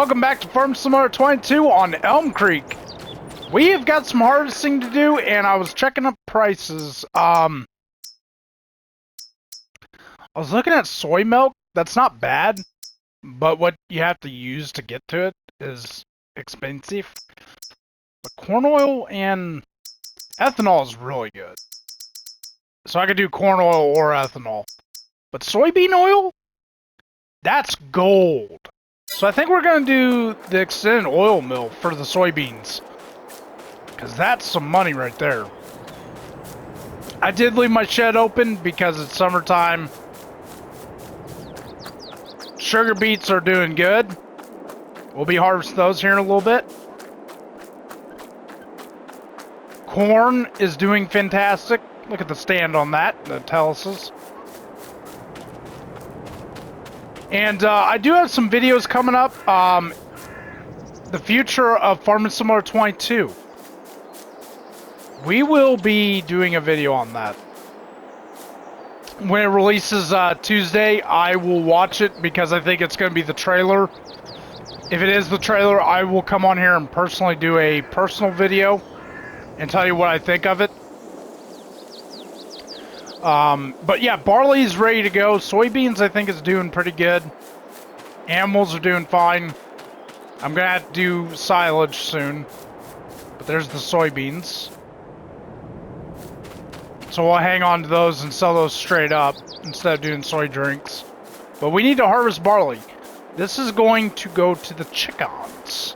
welcome back to Farm Simulator 22 on Elmcreek. We have got some harvesting to do, and I was checking up prices. I was looking at soy milk. That's not bad, but what you have to use to get to it is expensive. But corn oil and ethanol is really good. So I could do corn oil or ethanol. But soybean oil? That's gold. So I think we're going to do the extended oil mill for the soybeans. Because that's some money right there. I did leave my shed open because it's summertime. Sugar beets are doing good. We'll be harvesting those here in a little bit. Corn is doing fantastic. Look at the stand on that, the telluses. And I do have some videos coming up. The future of Farming Simulator 22. We will be doing a video on that. When it releases Tuesday, I will watch it because I think it's going to be the trailer. If it is the trailer, I will come on here and personally do a personal video and tell you what I think of it. But yeah, barley's ready to go. Soybeans, I think, is doing pretty good. Animals are doing fine. I'm going to have to do silage soon. But there's the soybeans. So we'll hang on to those and sell those straight up instead of doing soy drinks. But we need to harvest barley. This is going to go to the chickens.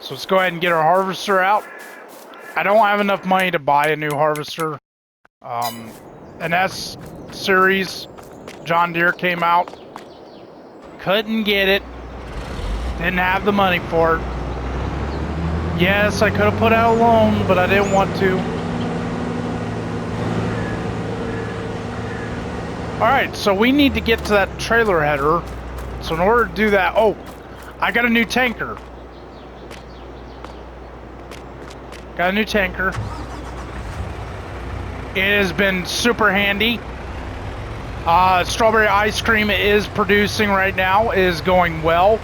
So let's go ahead and get our harvester out. I don't have enough money to buy a new harvester. An S series John Deere came out. Couldn't get it. Didn't have the money for it. Yes, I could have put out a loan, but I didn't want to. Alright, so we need to get to that trailer header. So in order to do that... Oh, I got a new tanker. Got a new tanker. It has been super handy. Strawberry ice cream is producing right now. It is going well.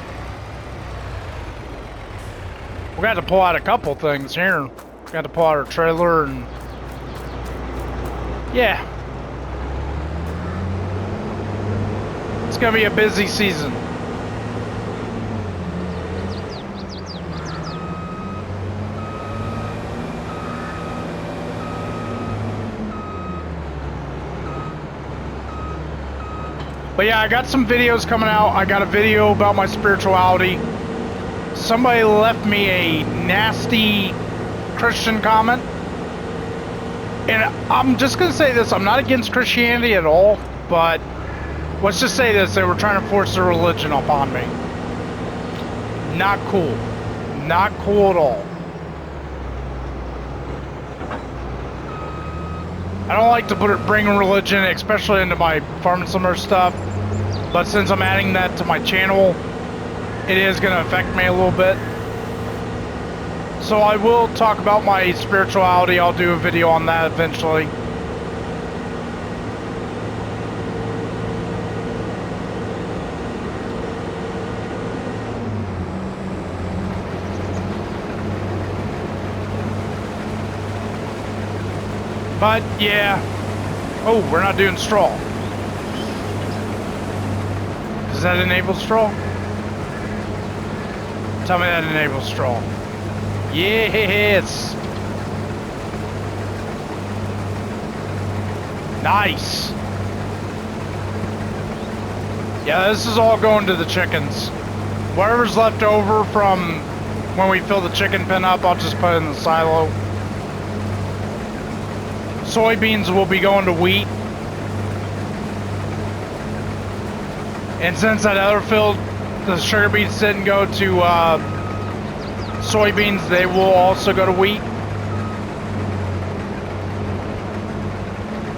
We got to pull out a couple things here. We got to pull out our trailer and... Yeah. It's going to be a busy season. But yeah, I got some videos coming out. I got a video about my spirituality. Somebody left me a nasty Christian comment. And I'm just going to say this. I'm not against Christianity at all. But let's just say this. They were trying to force their religion upon me. Not cool. Not cool at all. I don't like to bring religion, especially into my farming summer stuff. But since I'm adding that to my channel, it is going to affect me a little bit. So I will talk about my spirituality. I'll do a video on that eventually. But yeah. Oh, we're not doing straw. Does that enable straw? Tell me that enables straw. Yes! Nice! Yeah, this is all going to the chickens. Whatever's left over from when we fill the chicken pen up, I'll just put it in the silo. Soybeans will be going to wheat. And since that other field, the sugar beets didn't go to soybeans, they will also go to wheat.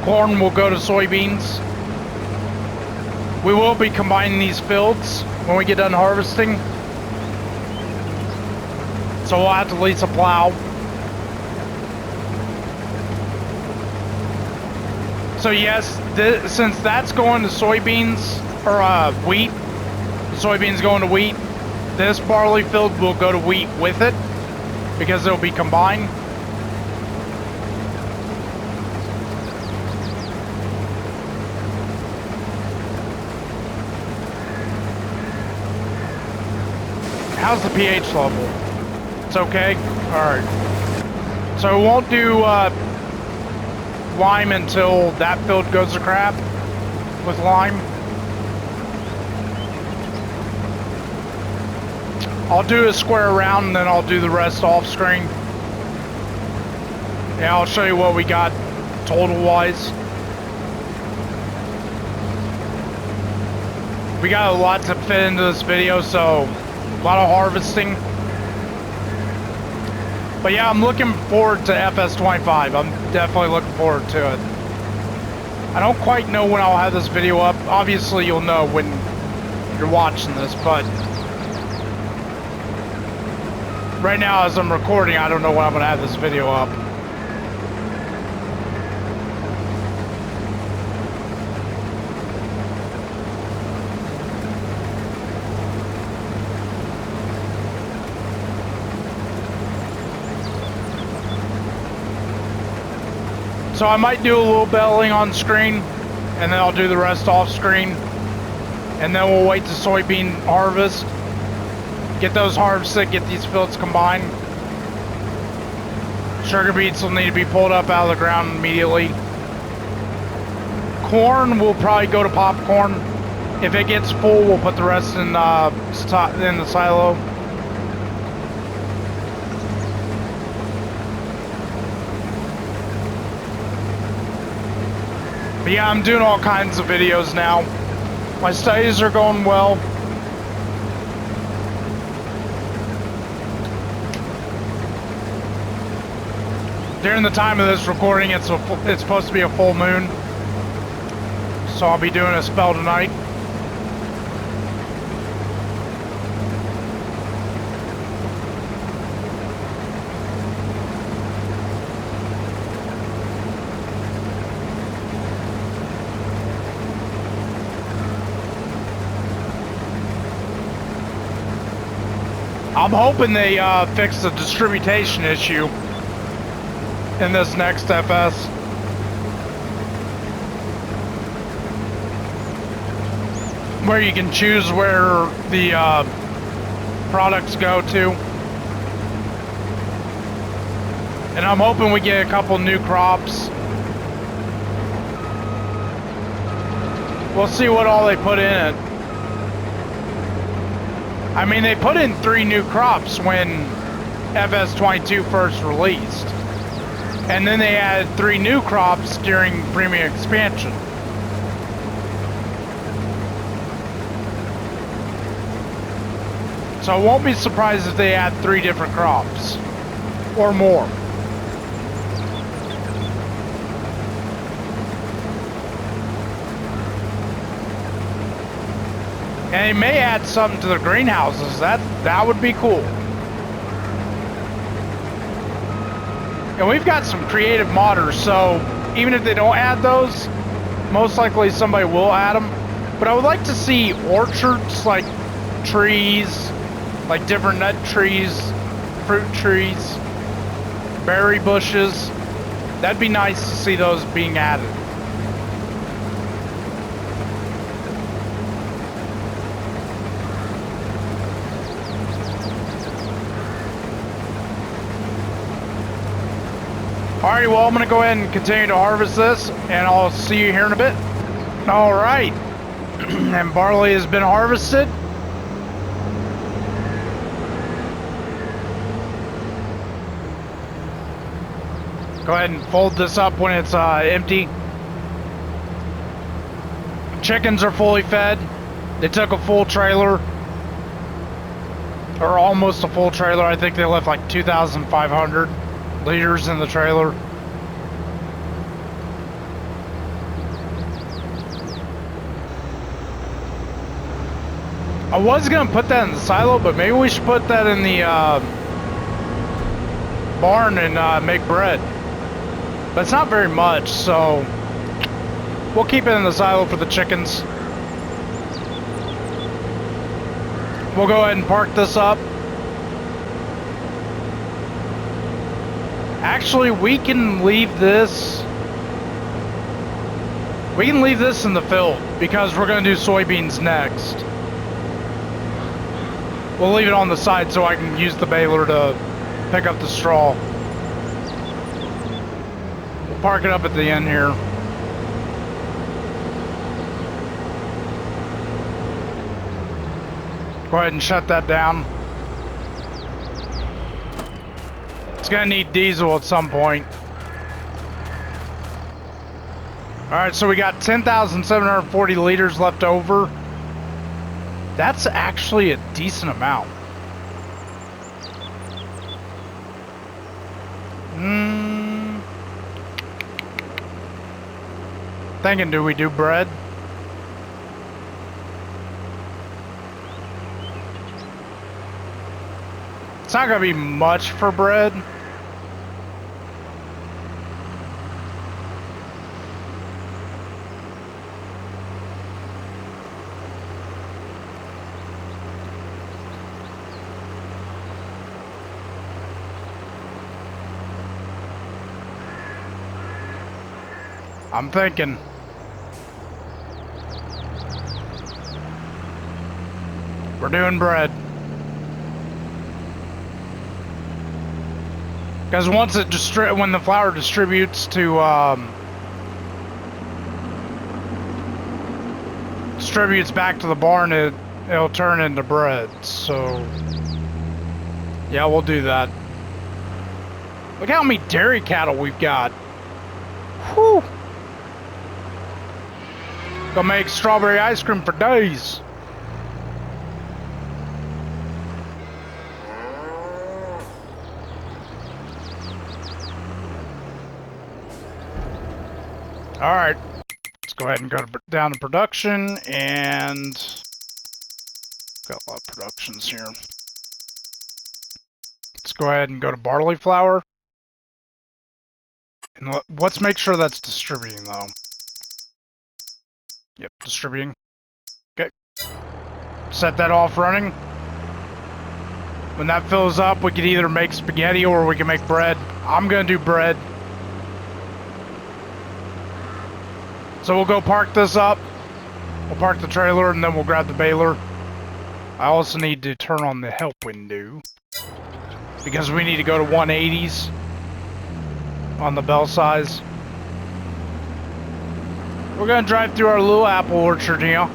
Corn will go to soybeans. We will be combining these fields when we get done harvesting. So we'll have to lease a plow. So yes, since that's going to soybeans, or wheat. Soybeans going to wheat. This barley field will go to wheat with it because it'll be combined. How's the pH level? It's okay? Alright. So we won't do lime until that field goes to crap with lime. I'll do a square around and then I'll do the rest off screen. Yeah, I'll show you what we got total wise. We got a lot to fit into this video, so a lot of harvesting. But yeah, I'm looking forward to FS25. I'm definitely looking forward to it. I don't quite know when I'll have this video up. Obviously, you'll know when you're watching this, but right now, as I'm recording, I don't know when I'm going to have this video up. So I might do a little belling on screen, and then I'll do the rest off screen. And then we'll wait to soybean harvest. Get those harvested, get these fields combined. Sugar beets will need to be pulled up out of the ground immediately. Corn will probably go to popcorn. If it gets full, we'll put the rest in the silo. But yeah, I'm doing all kinds of videos now. My studies are going well. During the time of this recording, it's supposed to be a full moon. So I'll be doing a spell tonight. I'm hoping they fix the distribution issue in this next FS. Where you can choose where the products go to. And I'm hoping we get a couple new crops. We'll see what all they put in it. I mean, they put in 3 new crops when FS22 first released. And then they added 3 new crops during premium expansion. So I won't be surprised if they add 3 different crops or more. And they may add something to the greenhouses. That would be cool. And we've got some creative modders, so even if they don't add those, most likely somebody will add them. But I would like to see orchards, like trees, like different nut trees, fruit trees, berry bushes. That'd be nice to see those being added. Alrighty, well, I'm going to go ahead and continue to harvest this, and I'll see you here in a bit. Alright, and barley has been harvested. Go ahead and fold this up when it's empty. Chickens are fully fed. They took a full trailer, or almost a full trailer. I think they left like 2,500 liters in the trailer. I was gonna put that in the silo, but maybe we should put that in the barn and make bread. But it's not very much, so we'll keep it in the silo for the chickens. We'll go ahead and park this up. Actually, we can leave this. We can leave this in the field because we're going to do soybeans next. We'll leave it on the side so I can use the baler to pick up the straw. We'll park it up at the end here. Go ahead and shut that down. It's gonna need diesel at some point. Alright, so we got 10,740 liters left over. That's actually a decent amount. Thinking, do we do bread? It's not gonna be much for bread. I'm thinking. We're doing bread. Because once it when the flour distributes to distributes back to the barn, it'll turn into bread. So yeah, we'll do that. Look how many dairy cattle we've got. Whew. Gonna make strawberry ice cream for days. All right, let's go ahead and go down to production, and got a lot of productions here. Let's go ahead and go to barley flour, and let's make sure that's distributing though. Yep, distributing. Okay, set that off running. When that fills up, we can either make spaghetti or we can make bread. I'm gonna do bread. So we'll go park this up. We'll park the trailer and then we'll grab the baler. I also need to turn on the help window because we need to go to 180s on the bell size. We're gonna drive through our little apple orchard here.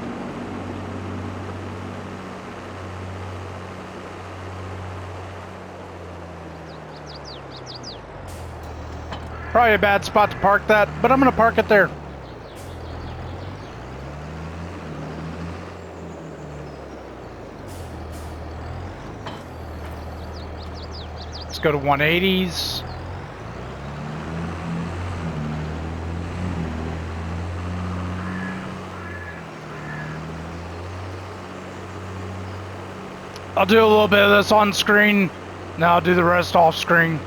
Probably a bad spot to park that, but I'm gonna park it there. Let's go to 180s. I'll do a little bit of this on screen. Now I'll do the rest off screen.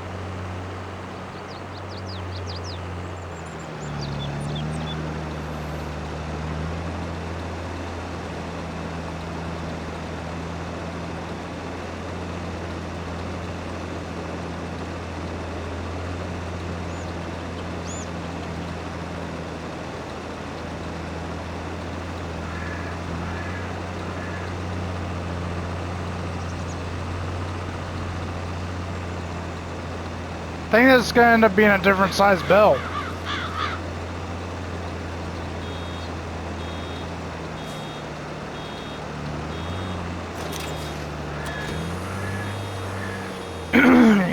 I think this is going to end up being a different size bell.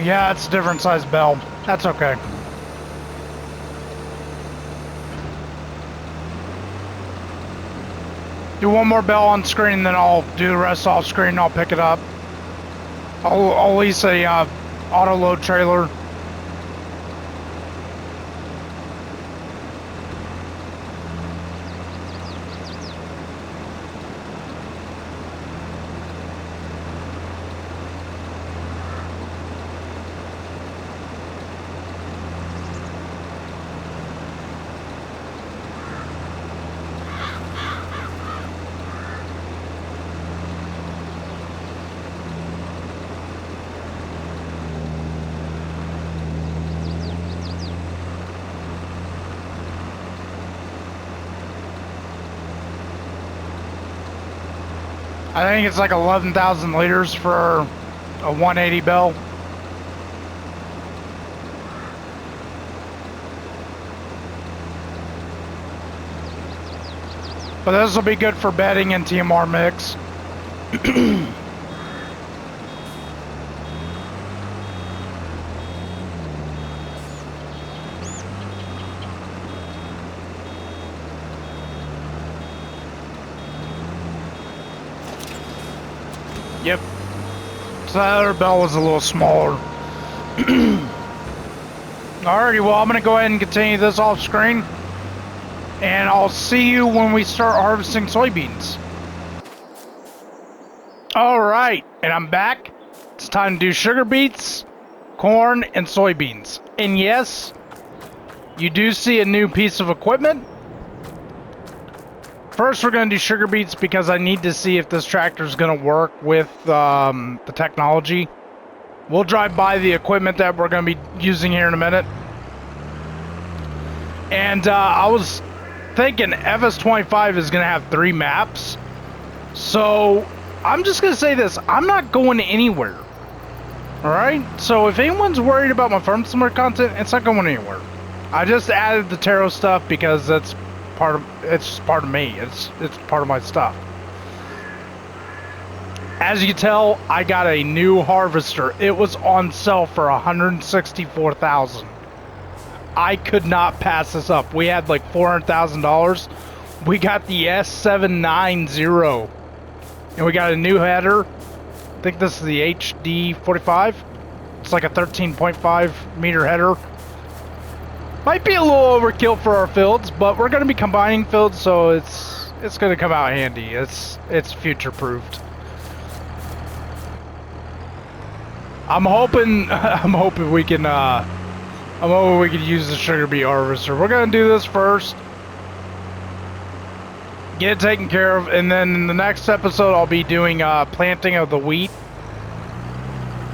Yeah, it's a different size bell. That's okay. Do one more bell on screen, then I'll do the rest off screen. I'll pick it up. I'll lease a auto load trailer. I think it's like 11,000 liters for a 180 bell. But this will be good for bedding and TMR mix. Yep. So that other bell was a little smaller. Alrighty, well, I'm going to go ahead and continue this off screen. And I'll see you when we start harvesting soybeans. Alright, and I'm back. It's time to do sugar beets, corn, and soybeans. And yes, you do see a new piece of equipment. First, we're going to do sugar beets because I need to see if this tractor is going to work with the technology. We'll drive by the equipment that we're going to be using here in a minute. And I was thinking FS25 is going to have 3 maps. So I'm just going to say this. I'm not going anywhere. Alright? So if anyone's worried about my Farm Simulator content, it's not going anywhere. I just added the tarot stuff because that's it's just part of me. It's part of my stuff. As you can tell, I got a new harvester. It was on sale for $164,000. I could not pass this up. We had like $400,000. We got the S790, and we got a new header. I think this is the HD45. It's like a 13.5 meter header. Might be a little overkill for our fields, but we're going to be combining fields, so it's going to come out handy. It's future proofed. I'm hoping we can use the sugar beet harvester. We're going to do this first, get it taken care of, and then in the next episode I'll be doing planting of the wheat.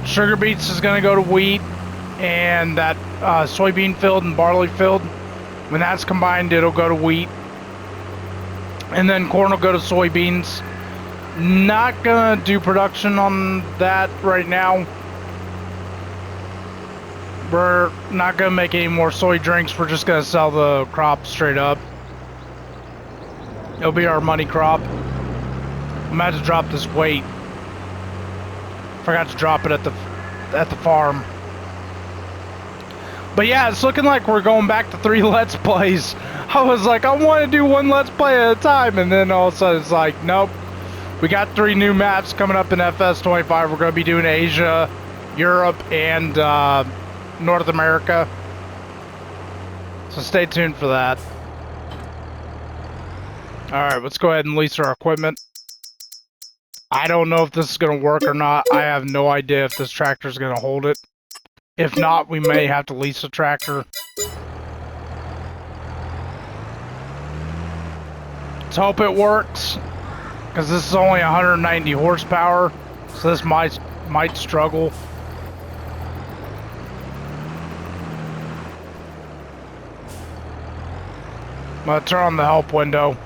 Sugar beets is going to go to wheat, and that soybean field and barley field, when that's combined, it'll go to wheat, and then corn will go to soybeans. Not gonna do production on that right now. We're not gonna make any more soy drinks. We're just gonna sell the crop straight up. It'll be our money crop. I'm gonna have to drop this weight. Forgot to drop it at the farm. But yeah, it's looking like we're going back to 3 Let's Plays. I was like, I want to do 1 Let's Play at a time, and then all of a sudden it's like, nope. We got 3 new maps coming up in FS25. We're going to be doing Asia, Europe, and North America. So stay tuned for that. Alright, let's go ahead and lease our equipment. I don't know if this is going to work or not. I have no idea if this tractor is going to hold it. If not, we may have to lease a tractor. Let's hope it works, because this is only 190 horsepower, so this might struggle. I'm going to turn on the help window.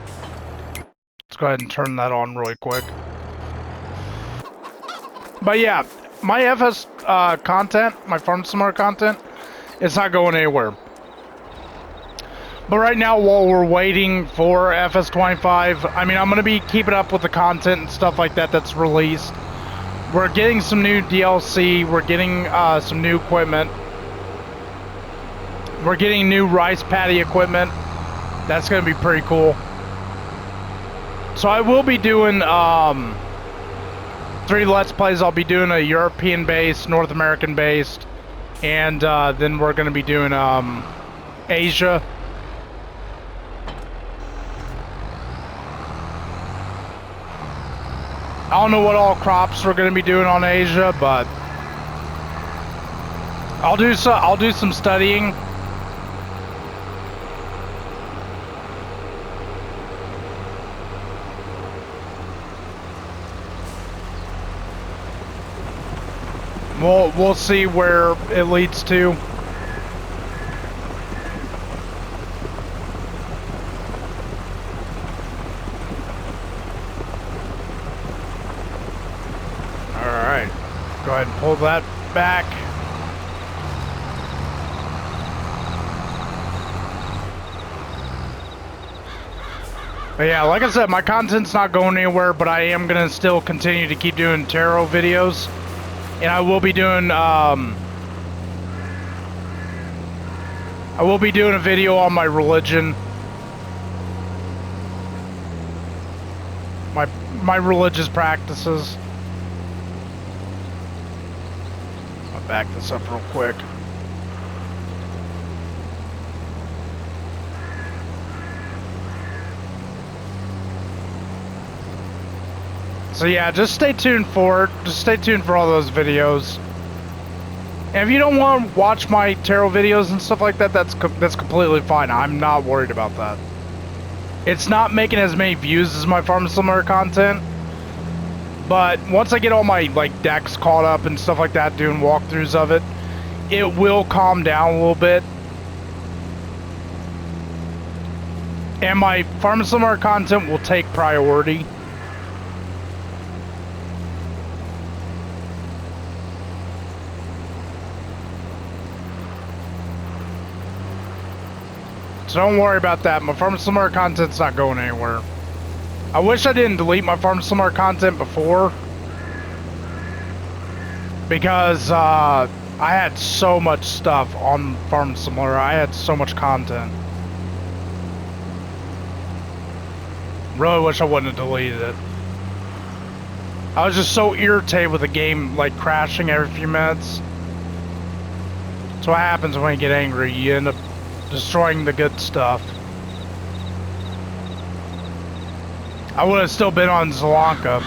Let's go ahead and turn that on really quick. But yeah, my FS content, my Farm Simulator content, it's not going anywhere. But right now, while we're waiting for FS25, I mean, I'm going to be keeping up with the content and stuff like that that's released. We're getting some new DLC. We're getting some new equipment. We're getting new rice paddy equipment. That's going to be pretty cool. So I will be doing 3 Let's Plays. I'll be doing a European-based, North American-based, and then we're going to be doing Asia. I don't know what all crops we're going to be doing on Asia, but I'll do some studying. We'll see where it leads to. Go ahead and pull that back. But yeah, like I said, my content's not going anywhere, but I am going to still continue to keep doing tarot videos. And I will be doing, a video on my religion. My religious practices. I'll back this up real quick. So yeah, just stay tuned for it. Just stay tuned for all those videos. And if you don't want to watch my tarot videos and stuff like that, that's completely fine. I'm not worried about that. It's not making as many views as my Farm Simulator content. But once I get all my decks caught up and stuff like that, doing walkthroughs of it, it will calm down a little bit. And my Farm Simulator content will take priority. So don't worry about that. My Farm Simulator content's not going anywhere. I wish I didn't delete my Farm Simulator content before. Because I had so much stuff on Farm Simulator. I had so much content. Really wish I wouldn't have deleted it. I was just so irritated with the game crashing every few minutes. That's what happens when you get angry. You end up destroying the good stuff. I would have still been on Sri Lanka.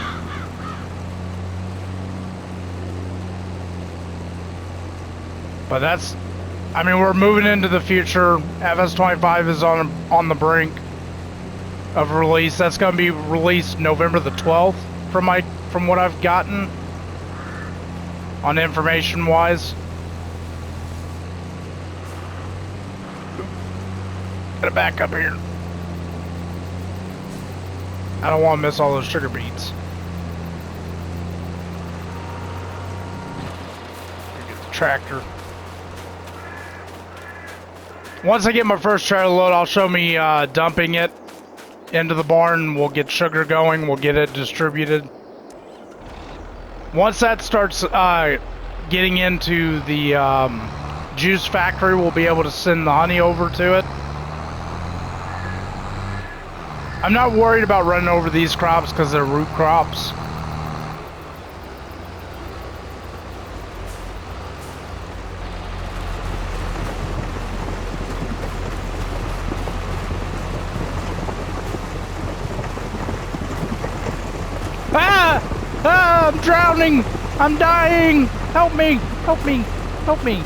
But that's, I mean, we're moving into the future. FS25 is on the brink of release. That's going to be released November the 12th from what I've gotten on information wise. Gotta back up here. I don't want to miss all those sugar beets. Get the tractor. Once I get my first trailer load, I'll show me dumping it into the barn. We'll get sugar going. We'll get it distributed. Once that starts getting into the juice factory, we'll be able to send the honey over to it. I'm not worried about running over these crops because they're root crops. Ah! I'm drowning! I'm dying! Help me! Help me! Help me!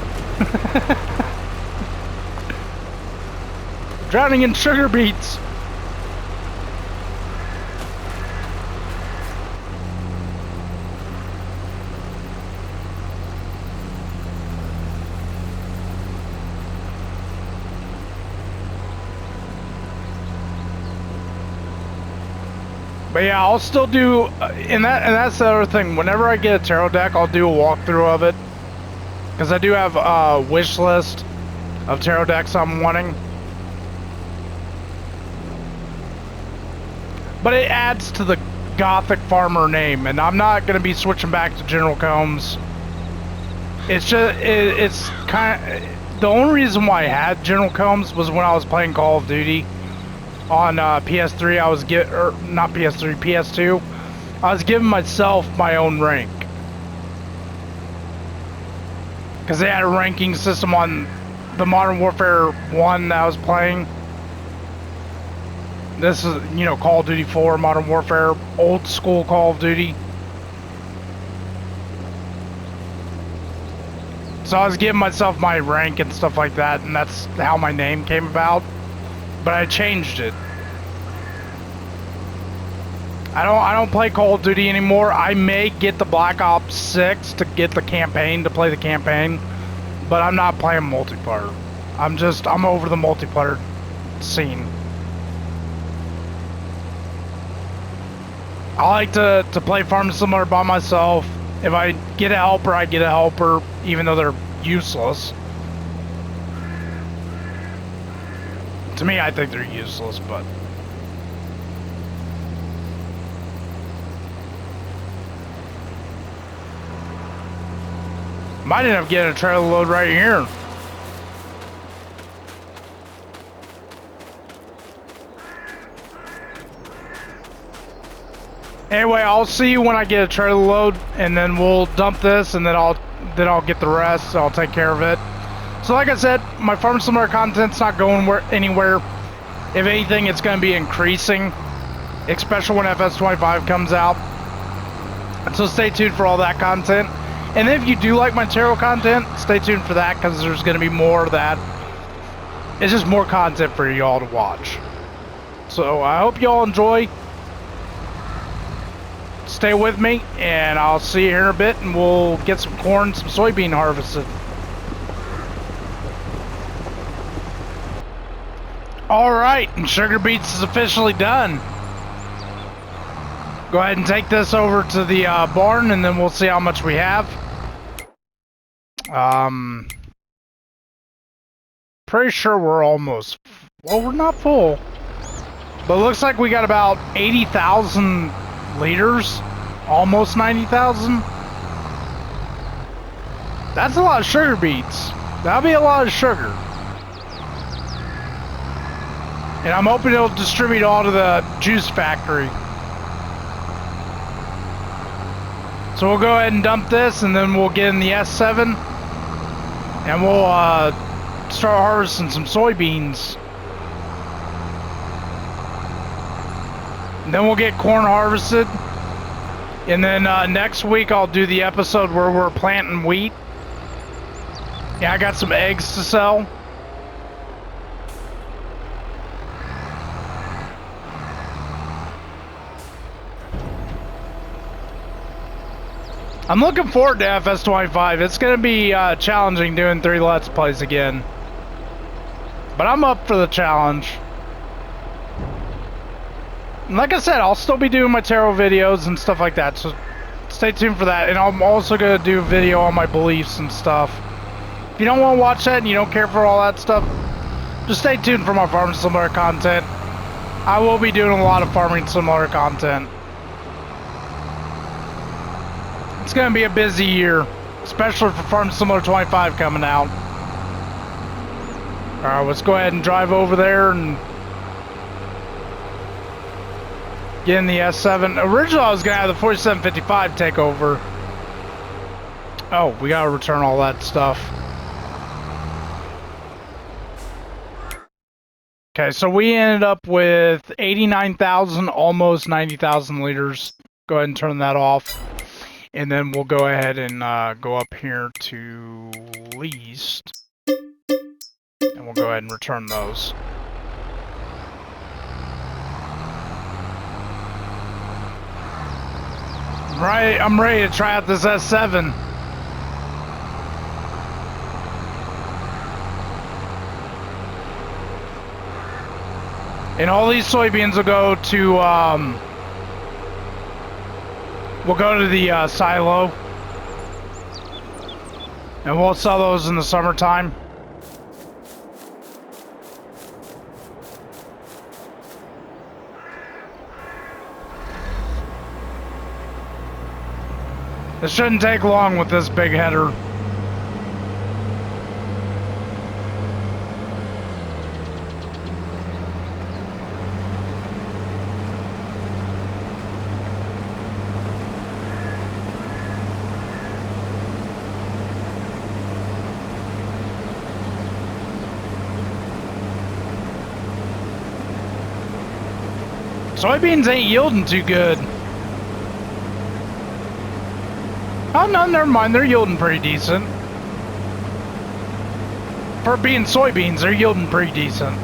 Drowning in sugar beets! But yeah, I'll still do, and that's the other thing. Whenever I get a tarot deck, I'll do a walkthrough of it, because I do have a wish list of tarot decks I'm wanting. But it adds to the Gothic Farmer name, and I'm not going to be switching back to General Combs. It's just, it's kind of, the only reason why I had General Combs was when I was playing Call of Duty. On PS3, I was not PS3, PS2. I was giving myself my own rank because they had a ranking system on the Modern Warfare 1 that I was playing. This is, you know, Call of Duty 4, Modern Warfare, old school Call of Duty. So I was giving myself my rank and stuff like that, and that's how my name came about. But I changed it. I don't play Call of Duty anymore. I may get the Black Ops 6 to get the campaign, to play the campaign, but I'm not playing multiplayer. I'm over the multiplayer scene. I like to play Farm Simulator by myself, If I get a helper, I get a helper, even though they're useless. To me, I think they're useless, but... Might end up getting a trailer load right here. Anyway, I'll see you when I get a trailer load, and then we'll dump this, and then I'll get the rest. I'll take care of it. So, like I said, my Farm Simulator content's not going anywhere. If anything, it's going to be increasing, especially when FS25 comes out. So stay tuned for all that content. And if you do like my tarot content, stay tuned for that, because there's going to be more of that. It's just more content for y'all to watch. So I hope y'all enjoy. Stay with me, and I'll see you here in a bit, and we'll get some corn, some soybean harvested. Alright, and sugar beets is officially done. Go ahead and take this over to the barn, and then we'll see how much we have. Pretty sure we're almost... Well, we're not full. But it looks like we got about 80,000 liters. Almost 90,000. That's a lot of sugar beets. That'll be a lot of sugar. And I'm hoping it'll distribute all to the juice factory. So we'll go ahead and dump this, and then we'll get in the S7. And we'll start harvesting some soybeans. And then we'll get corn harvested. And then next week I'll do the episode where we're planting wheat. Yeah, I got some eggs to sell. I'm looking forward to FS25. It's going to be challenging doing 3 Let's Plays again. But I'm up for the challenge. And like I said, I'll still be doing my tarot videos and stuff like that. So stay tuned for that. And I'm also going to do a video on my beliefs and stuff. If you don't want to watch that and you don't care for all that stuff, just stay tuned for my Farming Simulator content. I will be doing a lot of Farming Simulator content. It's going to be a busy year, especially for Farm Simulator 25 coming out. Alright, let's go ahead and drive over there and get in the S7. Originally, I was going to have the 4755 take over. Oh, we got to return all that stuff. Okay, so we ended up with 89,000, almost 90,000 liters. Go ahead and turn that off. And then we'll go ahead and go up here to least. And we'll go ahead and return those. Right, I'm ready to try out this S7. And all these soybeans will go to we'll go to the silo, and we'll sell those in the summertime. It shouldn't take long with this big header. Soybeans ain't yielding too good. Oh no, never mind, they're yielding pretty decent. For being soybeans, they're yielding pretty decent.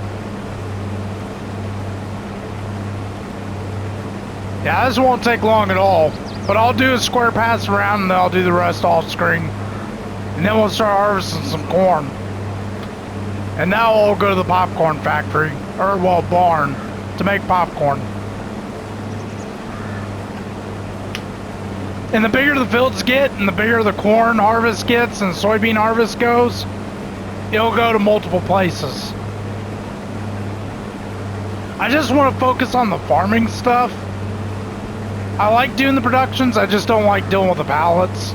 Yeah, this won't take long at all. But I'll do a square pass around, and then I'll do the rest off screen. And then we'll start harvesting some corn. And now I'll go to the popcorn factory, or well, barn, to make popcorn. And the bigger the fields get, and the bigger the corn harvest gets, and soybean harvest goes, it'll go to multiple places. I just want to focus on the farming stuff. I like doing the productions, I just don't like dealing with the pallets.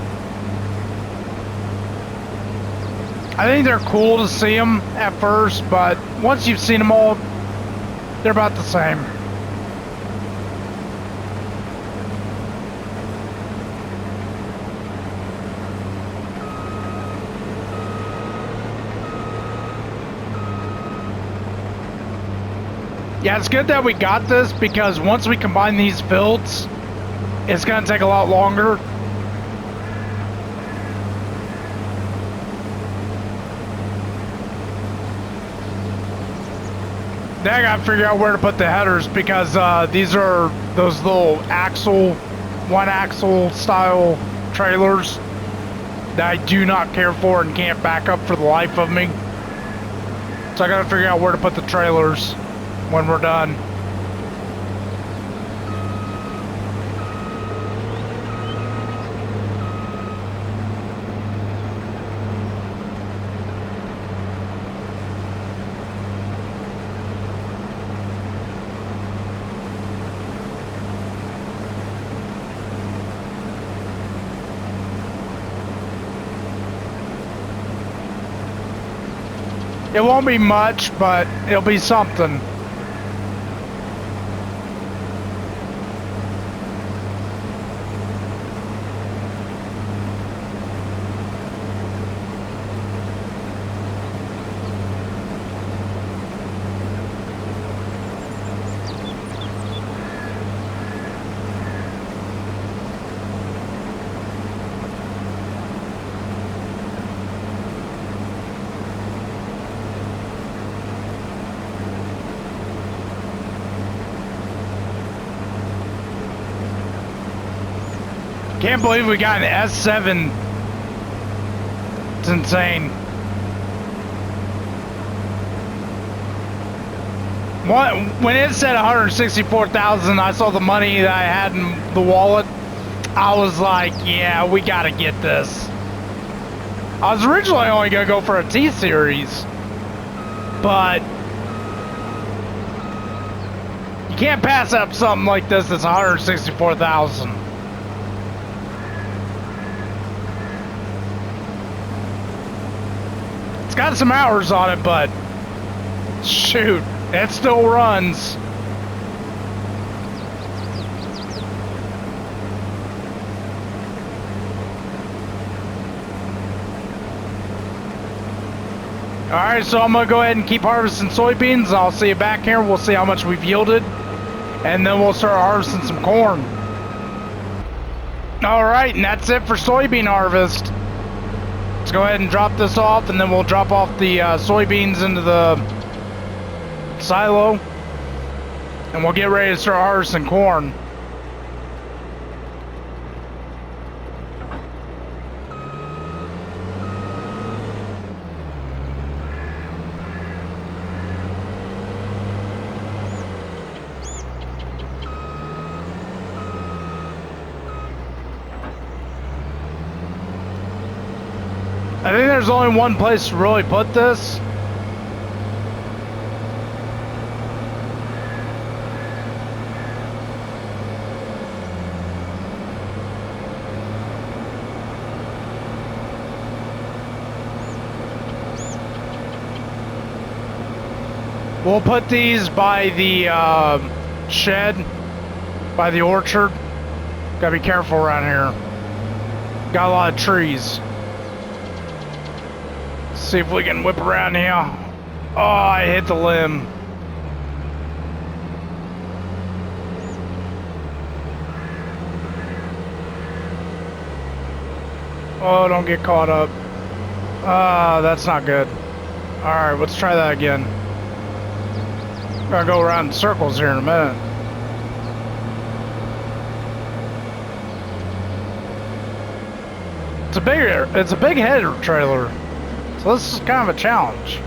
I think they're cool to see them at first, but once you've seen them all, they're about the same. Yeah, it's good that we got this, because once we combine these fields, it's going to take a lot longer. Then I gotta figure out where to put the headers, because these are those little axle, one axle style trailers that I do not care for and can't back up for the life of me. So I gotta figure out where to put the trailers when we're done. It won't be much, but it'll be something. Can't believe we got an S7. It's insane. When it said 164,000, I saw the money that I had in the wallet. I was like, yeah, we gotta get this. I was originally only gonna go for a T-Series, but you can't pass up something like this that's 164,000. It's got some hours on it, but shoot, it still runs. Alright, so I'm going to go ahead and keep harvesting soybeans. I'll see you back here. We'll see how much we've yielded. And then we'll start harvesting some corn. Alright, and that's it for soybean harvest. Let's go ahead and drop this off, and then we'll drop off the soybeans into the silo. And we'll get ready to start harvesting corn. I think there's only one place to really put this. We'll put these by the shed, by the orchard. Gotta be careful around here. Got a lot of trees. See if we can whip around here. Oh, I hit the limb. Oh, don't get caught up. That's not good. Alright, let's try that again. I'm gonna go around in circles here in a minute. It's a big header trailer. So this is kind of a challenge.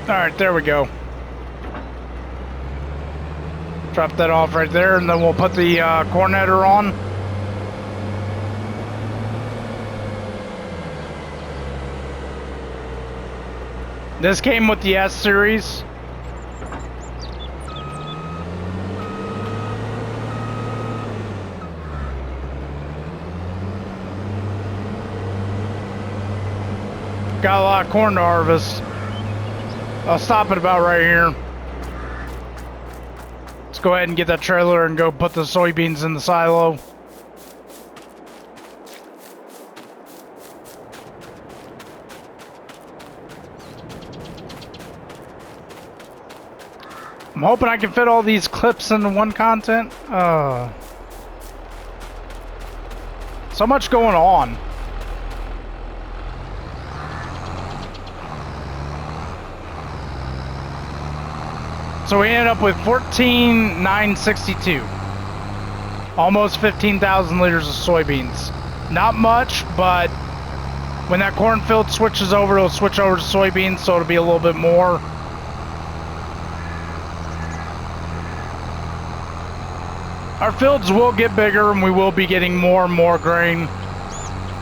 Alright, there we go. Drop that off right there, and then we'll put the corn header on. This came with the S series. Got a lot of corn to harvest. I'll stop it about right here. Let's go ahead and get that trailer and go put the soybeans in the silo. I'm hoping I can fit all these clips into one content. So much going on. So we ended up with 14,962. Almost 15,000 liters of soybeans. Not much, but when that cornfield switches over, it'll switch over to soybeans, so it'll be a little bit more. Our fields will get bigger, and we will be getting more and more grain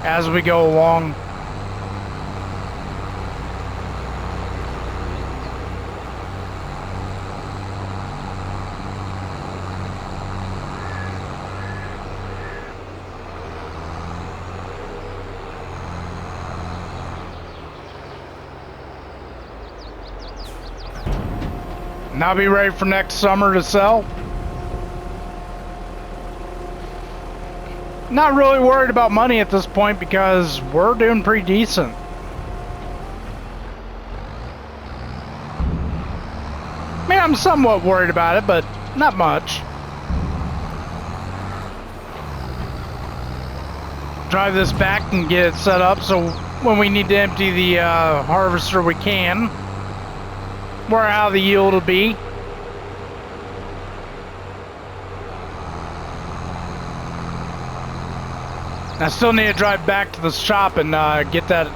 as we go along. And I'll be ready for next summer to sell. Not really worried about money at this point because we're doing pretty decent. I mean, I'm somewhat worried about it, but not much. Drive this back and get it set up so when we need to empty the harvester, we can. Where how the yield will be. I still need to drive back to the shop and get that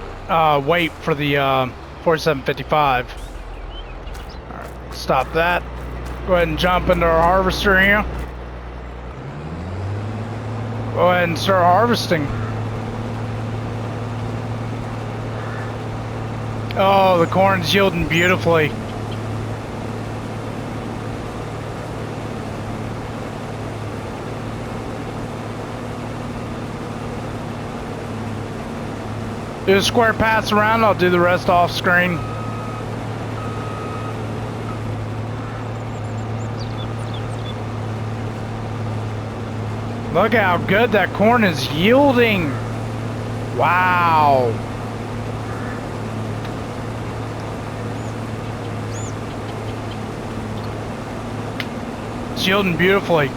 weight for the 4755. Alright, stop that. Go ahead and jump into our harvester here. Go ahead and start harvesting. Oh, the corn's yielding beautifully. Do a square pass around, I'll do the rest off screen. Look how good that corn is yielding. Wow. It's yielding beautifully.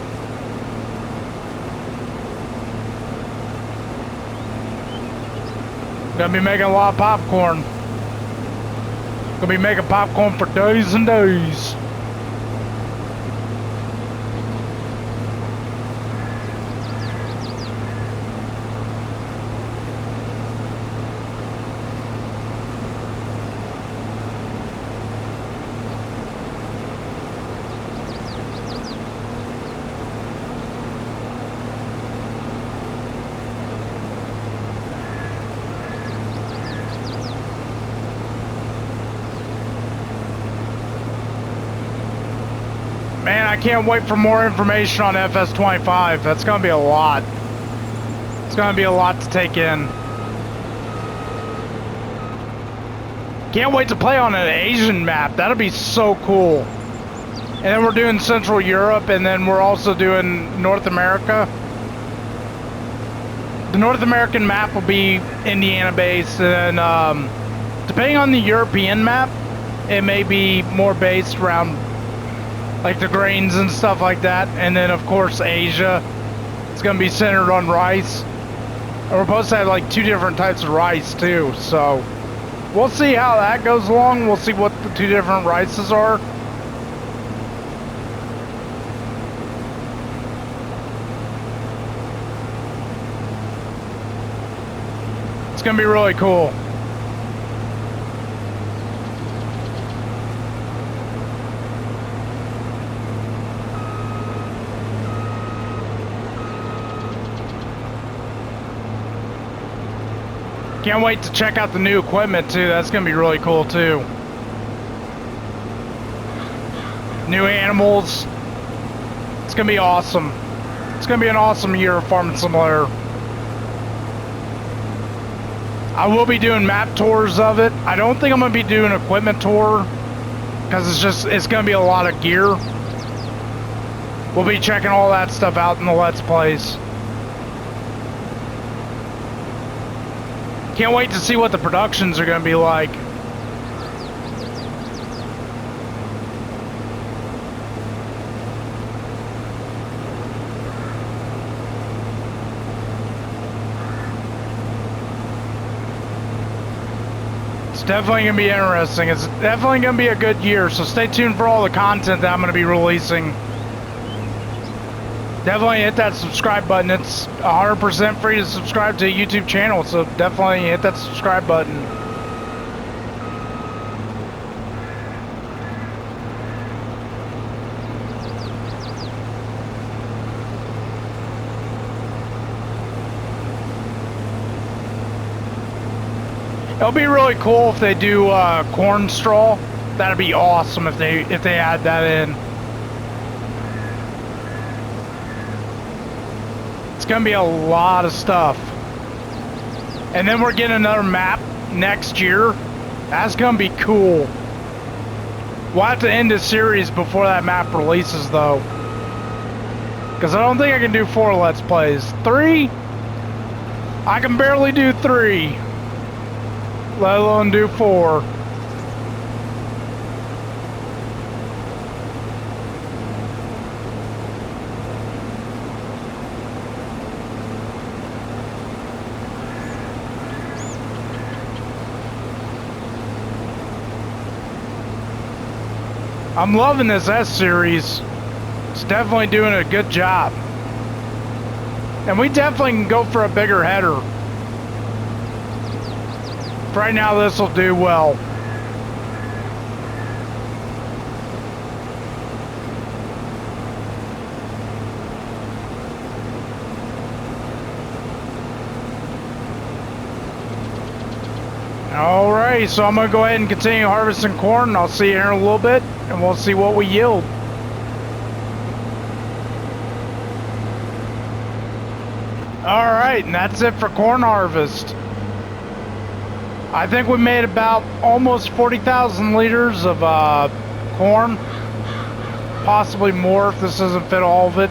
Gonna be making a lot of popcorn. Gonna be making popcorn for days and days. Man, I can't wait for more information on FS25. That's going to be a lot. It's going to be a lot to take in. Can't wait to play on an Asian map. That'll be so cool. And then we're doing Central Europe, and then we're also doing North America. The North American map will be Indiana-based, and depending on the European map, it may be more based around like the grains and stuff like that. And then of course Asia, it's gonna be centered on rice. And we're supposed to have like 2 different types of rice too, so we'll see how that goes along. We'll see what the 2 different rices are. It's gonna be really cool. Can't wait to check out the new equipment too. That's gonna be really cool too. New animals. It's gonna be awesome. It's gonna be an awesome year of Farming Simulator. I will be doing map tours of it. I don't think I'm gonna be doing an equipment tour because it's gonna be a lot of gear. We'll be checking all that stuff out in the Let's Plays. Can't wait to see what the productions are gonna be like. It's definitely going to be interesting. It's definitely going to be a good year, so stay tuned for all the content that I'm going to be releasing. Definitely hit that subscribe button. It's 100% free to subscribe to a YouTube channel, so definitely hit that subscribe button. It'll be really cool if they do corn straw. That'd be awesome if they add that in. It's gonna be a lot of stuff. And then we're getting another map next year. That's gonna be cool. We'll have to end this series before that map releases though. Because I don't think I can do 4 Let's Plays. 3? I can barely do 3. Let alone do 4. I'm loving this S series. It's definitely doing a good job. And we definitely can go for a bigger header. Right now this will do well. Alright, so I'm going to go ahead and continue harvesting corn. I'll see you here in a little bit and we'll see what we yield. Alright, and that's it for corn harvest. I think we made about almost 40,000 liters of corn. Possibly more if this doesn't fit all of it.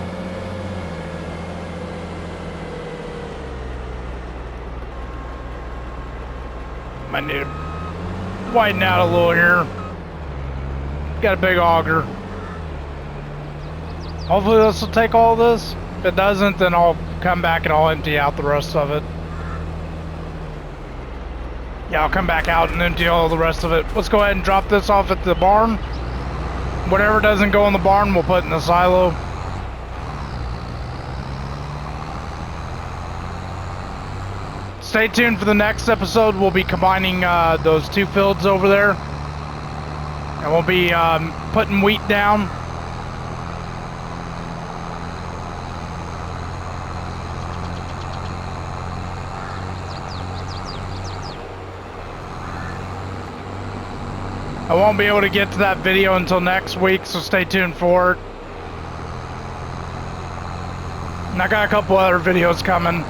Might need to widen out a little here. Got a big auger. Hopefully this will take all this. If it doesn't, then I'll come back and I'll empty out the rest of it. Yeah, I'll come back out and empty all the rest of it. Let's go ahead and drop this off at the barn. Whatever doesn't go in the barn, we'll put in the silo. Stay tuned for the next episode. We'll be combining those 2 fields over there. And we'll be putting wheat down. I won't be able to get to that video until next week, so stay tuned for it. And I got a couple other videos coming.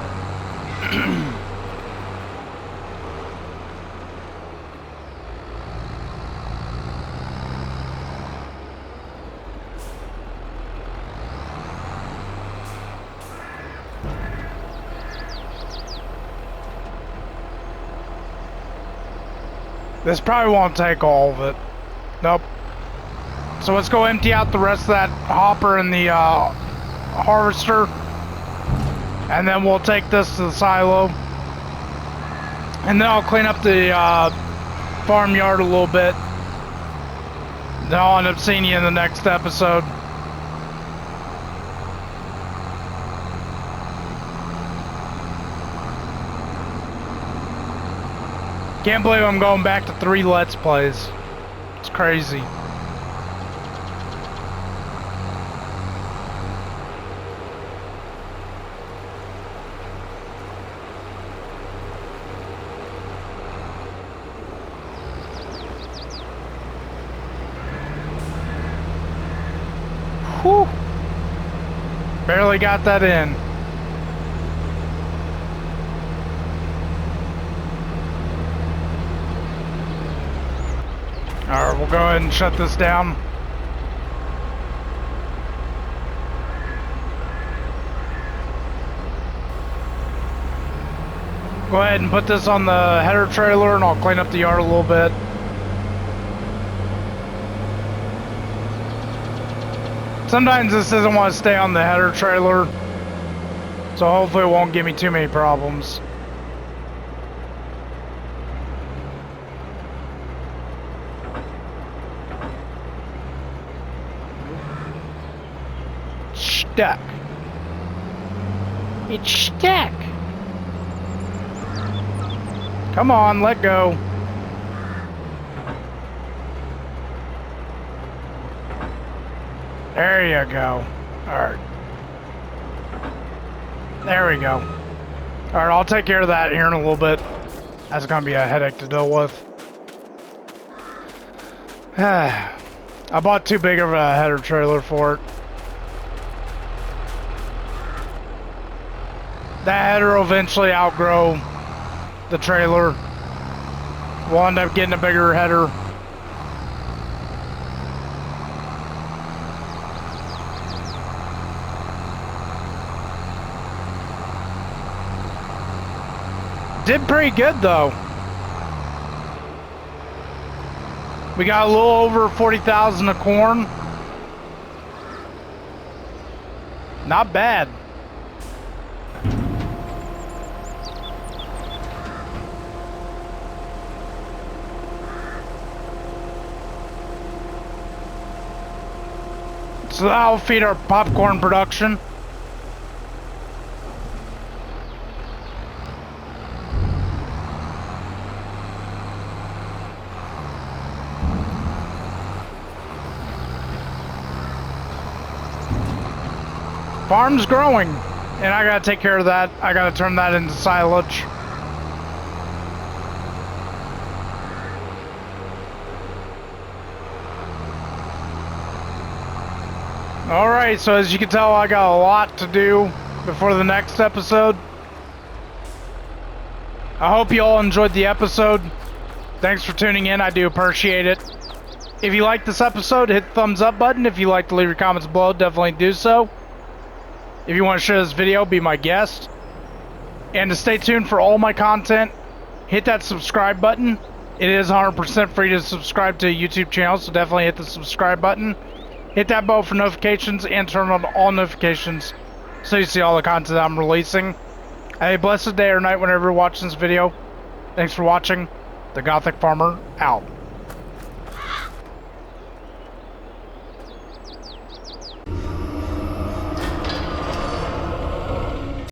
This probably won't take all of it. Nope. So let's go empty out the rest of that hopper and the harvester. And then we'll take this to the silo. And then I'll clean up the farmyard a little bit. Then I'll end up seeing you in the next episode. Can't believe I'm going back to 3 Let's Plays. It's crazy. Whew. Barely got that in. Alright, we'll go ahead and shut this down. Go ahead and put this on the header trailer and I'll clean up the yard a little bit. Sometimes this doesn't want to stay on the header trailer, so hopefully it won't give me too many problems. Stuck. It's stuck. Come on, let go. There you go. Alright. There we go. Alright, I'll take care of that here in a little bit. That's gonna be a headache to deal with. I bought too big of a header trailer for it. That header will eventually outgrow the trailer. We'll end up getting a bigger header. Did pretty good though. We got a little over 40,000 of corn. Not bad. So that'll feed our popcorn production. Farm's growing, and I gotta take care of that. I gotta turn that into silage. Alright, so as you can tell, I got a lot to do before the next episode. I hope you all enjoyed the episode. Thanks for tuning in, I do appreciate it. If you like this episode, hit the thumbs up button. If you'd like to leave your comments below, definitely do so. If you want to share this video, be my guest. And to stay tuned for all my content, hit that subscribe button. It is 100% free to subscribe to a YouTube channel, so definitely hit the subscribe button. Hit that bell for notifications and turn on all notifications so you see all the content I'm releasing. Have a blessed day or night whenever you're watching this video. Thanks for watching. The Gothic Farmer, out.